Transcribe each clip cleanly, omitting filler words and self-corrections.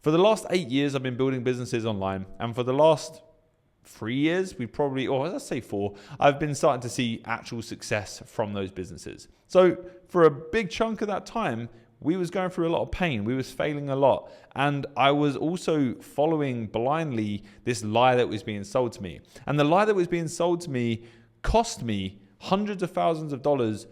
For the last 8 years, I've been building businesses online. And for the last 3 years, let's say 4, I've been starting to see actual success from those businesses. So for a big chunk of that time, we was going through a lot of pain. We was failing a lot. And I was also following blindly this lie that was being sold to me. And the lie that was being sold to me cost me hundreds of thousands of dollars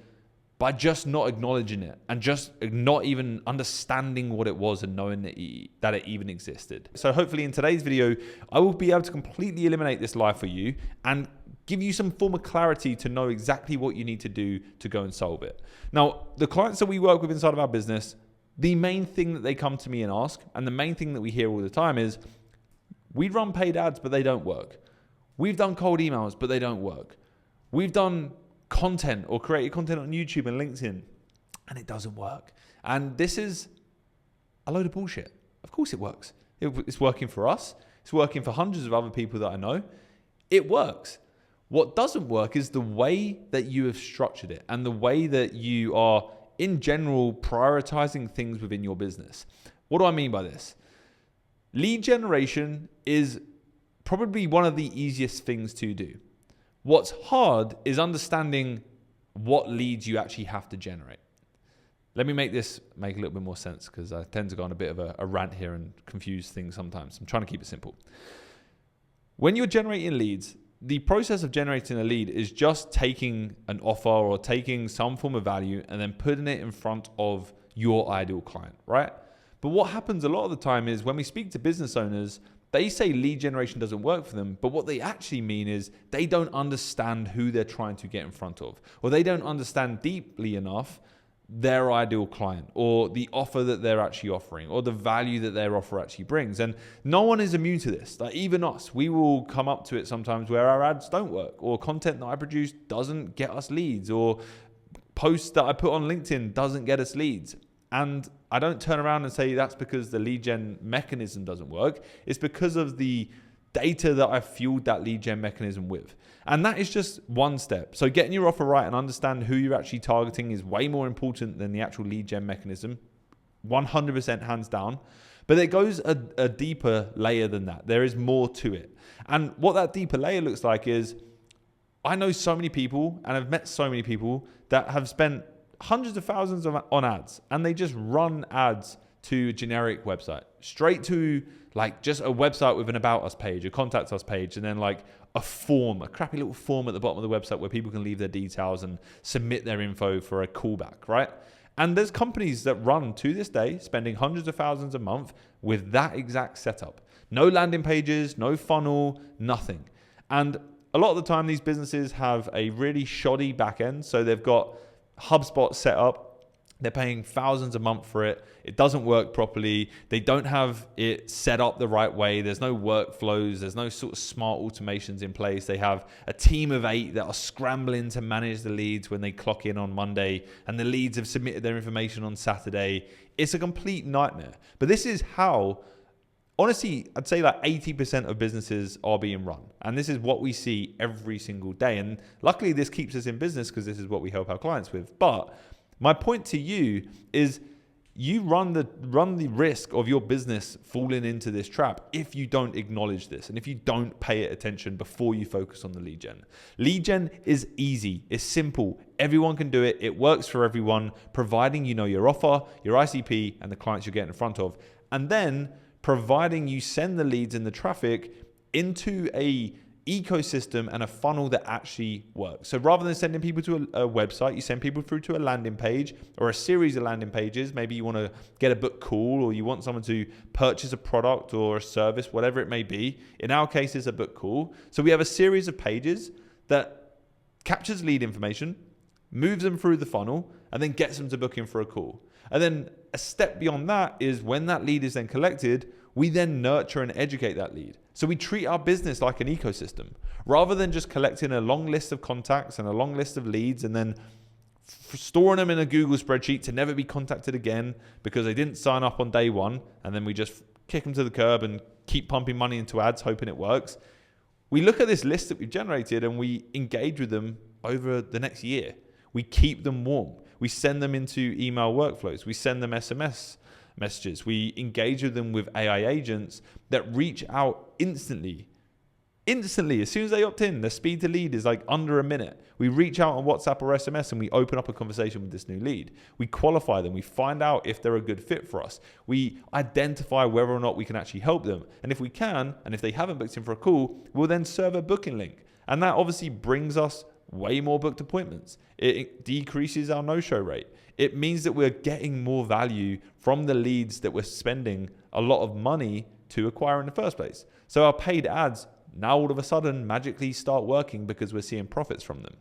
by just not acknowledging it and just not even understanding what it was and knowing that it even existed. So hopefully in today's video, I will be able to completely eliminate this lie for you and give you some form of clarity to know exactly what you need to do to go and solve it. Now, the clients that we work with inside of our business, the main thing that they come to me and ask, and the main thing that we hear all the time is, we run paid ads, but they don't work. We've done cold emails, but they don't work. We've done content or created content on YouTube and LinkedIn, and it doesn't work. And this is a load of bullshit. Of course it works. It's working for us. It's working for hundreds of other people that I know. It works. What doesn't work is the way that you have structured it and the way that you are, in general, prioritizing things within your business. What do I mean by this? Lead generation is probably one of the easiest things to do. What's hard is understanding what leads you actually have to generate. Let me make a little bit more sense, because I tend to go on a bit of a rant here and confuse things sometimes. I'm trying to keep it simple. When you're generating leads, the process of generating a lead is just taking an offer or taking some form of value and then putting it in front of your ideal client, right? But what happens a lot of the time is when we speak to business owners, they say lead generation doesn't work for them, but what they actually mean is they don't understand who they're trying to get in front of, or they don't understand deeply enough their ideal client or the offer that they're actually offering or the value that their offer actually brings. And no one is immune to this. Like even us, we will come up to it sometimes where our ads don't work, or content that I produce doesn't get us leads, or posts that I put on LinkedIn doesn't get us leads. And I don't turn around and say that's because the lead gen mechanism doesn't work. It's because of the data that I've fueled that lead gen mechanism with. And that is just one step. So getting your offer right and understand who you're actually targeting is way more important than the actual lead gen mechanism. 100% hands down. But it goes a deeper layer than that. There is more to it. And what that deeper layer looks like is, I know so many people and I've met so many people that have spent hundreds of thousands on ads, and they just run ads to a generic website, straight to like just a website with an about us page, a contact us page, and then like a form, a crappy little form at the bottom of the website where people can leave their details and submit their info for a callback, right? And there's companies that run to this day spending hundreds of thousands a month with that exact setup. No landing pages, no funnel, nothing. And a lot of the time these businesses have a really shoddy back end. So they've got HubSpot set up. They're paying thousands a month for it. It doesn't work properly. They don't have it set up the right way. There's no workflows. There's no sort of smart automations in place. They have a team of 8 that are scrambling to manage the leads when they clock in on Monday, and the leads have submitted their information on Saturday. It's a complete nightmare. But this is how, honestly, I'd say like 80% of businesses are being run. And this is what we see every single day. And luckily this keeps us in business because this is what we help our clients with. But my point to you is you run the risk of your business falling into this trap if you don't acknowledge this and if you don't pay it attention before you focus on the lead gen. Lead gen is easy. It's simple. Everyone can do it. It works for everyone, providing you know your offer, your ICP, and the clients you're getting in front of. And then providing you send the leads and the traffic into a ecosystem and a funnel that actually works. So rather than sending people to a website, you send people through to a landing page or a series of landing pages. Maybe you want to get a book call, or you want someone to purchase a product or a service, whatever it may be. In our case, it's a book call. So we have a series of pages that captures lead information, moves them through the funnel, and then gets them to book in for a call. And then a step beyond that is when that lead is then collected, we then nurture and educate that lead. So we treat our business like an ecosystem rather than just collecting a long list of contacts and a long list of leads and then storing them in a Google spreadsheet to never be contacted again because they didn't sign up on day one, and then we just kick them to the curb and keep pumping money into ads hoping it works. We look at this list that we've generated and we engage with them over the next year. We keep them warm. We send them into email workflows. We send them SMS messages. We engage with them with AI agents that reach out instantly. Instantly, as soon as they opt in, the speed to lead is like under a minute. We reach out on WhatsApp or SMS and we open up a conversation with this new lead. We qualify them. We find out if they're a good fit for us. We identify whether or not we can actually help them. And if we can, and if they haven't booked in for a call, we'll then serve a booking link. And that obviously brings us way more booked appointments. It decreases our no-show rate. It means that we're getting more value from the leads that we're spending a lot of money to acquire in the first place. So our paid ads now all of a sudden magically start working because we're seeing profits from them.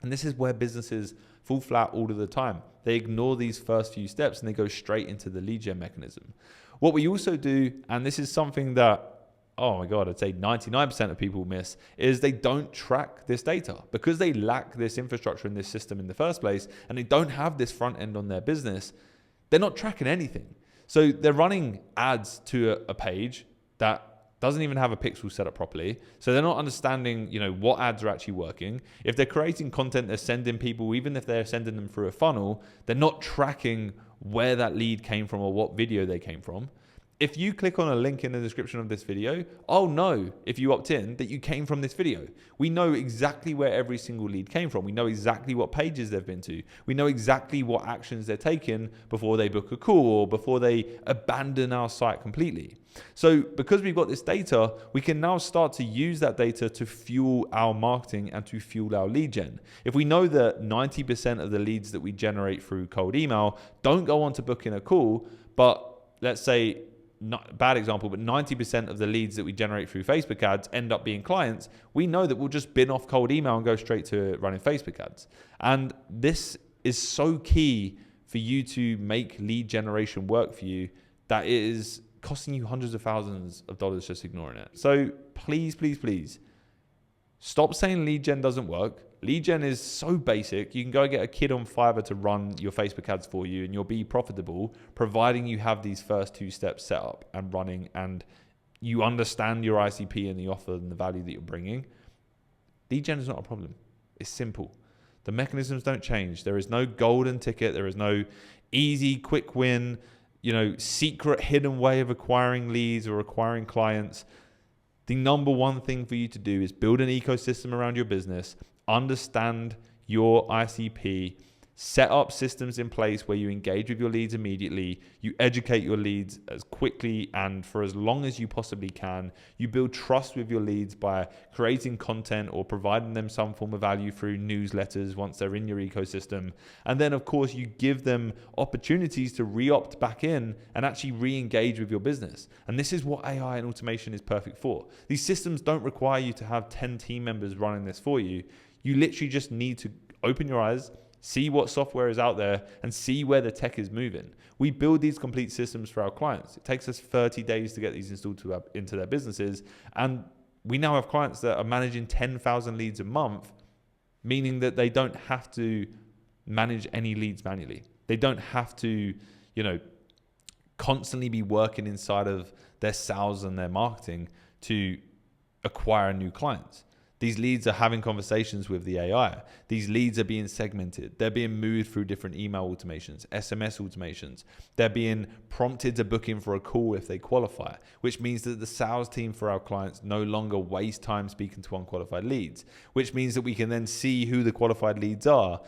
And this is where businesses fall flat all of the time. They ignore these first few steps and they go straight into the lead gen mechanism. What we also do, and this is something that, oh my God, I'd say 99% of people miss, is they don't track this data because they lack this infrastructure in this system in the first place, and they don't have this front end on their business. They're not tracking anything. So they're running ads to a page that doesn't even have a pixel set up properly. So they're not understanding, what ads are actually working. If they're creating content, they're sending people, even if they're sending them through a funnel, they're not tracking where that lead came from or what video they came from. If you click on a link in the description of this video, I'll know if you opt in that you came from this video. We know exactly where every single lead came from. We know exactly what pages they've been to. We know exactly what actions they're taking before they book a call or before they abandon our site completely. So because we've got this data, we can now start to use that data to fuel our marketing and to fuel our lead gen. If we know that 90% of the leads that we generate through cold email don't go on to book in a call, but let's say, not bad example, but 90% of the leads that we generate through Facebook ads end up being clients, we know that we'll just bin off cold email and go straight to running Facebook ads. And this is so key for you to make lead generation work for you that it is costing you hundreds of thousands of dollars just ignoring it. So please, please, please stop saying lead gen doesn't work. Lead gen is so basic. You can go get a kid on Fiverr to run your Facebook ads for you and you'll be profitable, providing you have these first two steps set up and running and you understand your ICP and the offer and the value that you're bringing. Lead gen is not a problem. It's simple. The mechanisms don't change. There is no golden ticket. There is no easy, quick win, secret hidden way of acquiring leads or acquiring clients. The number one thing for you to do is build an ecosystem around your business, understand your ICP, set up systems in place where you engage with your leads immediately, you educate your leads as quickly and for as long as you possibly can. You build trust with your leads by creating content or providing them some form of value through newsletters once they're in your ecosystem. And then, of course, you give them opportunities to re-opt back in and actually re-engage with your business. And this is what AI and automation is perfect for. These systems don't require you to have 10 team members running this for you. You literally just need to open your eyes, see what software is out there, and see where the tech is moving. We build these complete systems for our clients. It takes us 30 days to get these installed into their businesses. And we now have clients that are managing 10,000 leads a month, meaning that they don't have to manage any leads manually. They don't have to, constantly be working inside of their sales and their marketing to acquire new clients. These leads are having conversations with the AI. These leads are being segmented. They're being moved through different email automations, SMS automations. They're being prompted to book in for a call if they qualify, which means that the sales team for our clients no longer waste time speaking to unqualified leads, which means that we can then see who the qualified leads are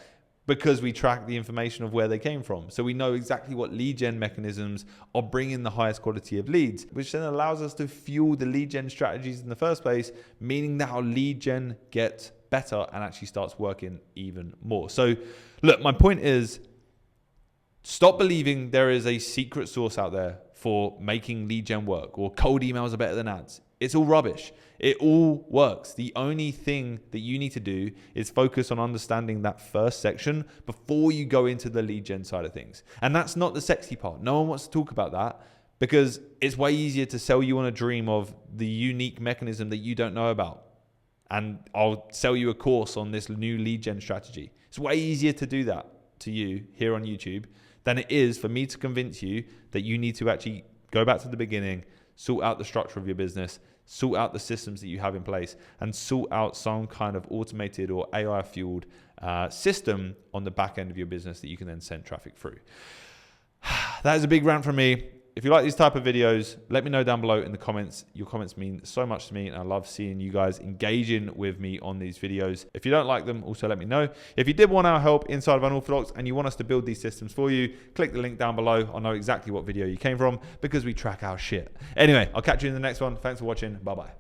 because we track the information of where they came from. So we know exactly what lead gen mechanisms are bringing the highest quality of leads, which then allows us to fuel the lead gen strategies in the first place, meaning that our lead gen gets better and actually starts working even more. So look, my point is, stop believing there is a secret sauce out there for making lead gen work or cold emails are better than ads. It's all rubbish. It all works. The only thing that you need to do is focus on understanding that first section before you go into the lead gen side of things. And that's not the sexy part. No one wants to talk about that because it's way easier to sell you on a dream of the unique mechanism that you don't know about. And I'll sell you a course on this new lead gen strategy. It's way easier to do that to you here on YouTube than it is for me to convince you that you need to actually go back to the beginning, sort out the structure of your business, sort out the systems that you have in place, and sort out some kind of automated or AI-fueled system on the back end of your business that you can then send traffic through. That is a big rant from me. If you like these type of videos, let me know down below in the comments. Your comments mean so much to me, and I love seeing you guys engaging with me on these videos. If you don't like them, also let me know. If you did want our help inside of Unorthodox and you want us to build these systems for you, click the link down below. I'll know exactly what video you came from because we track our shit. Anyway, I'll catch you in the next one. Thanks for watching. Bye-bye.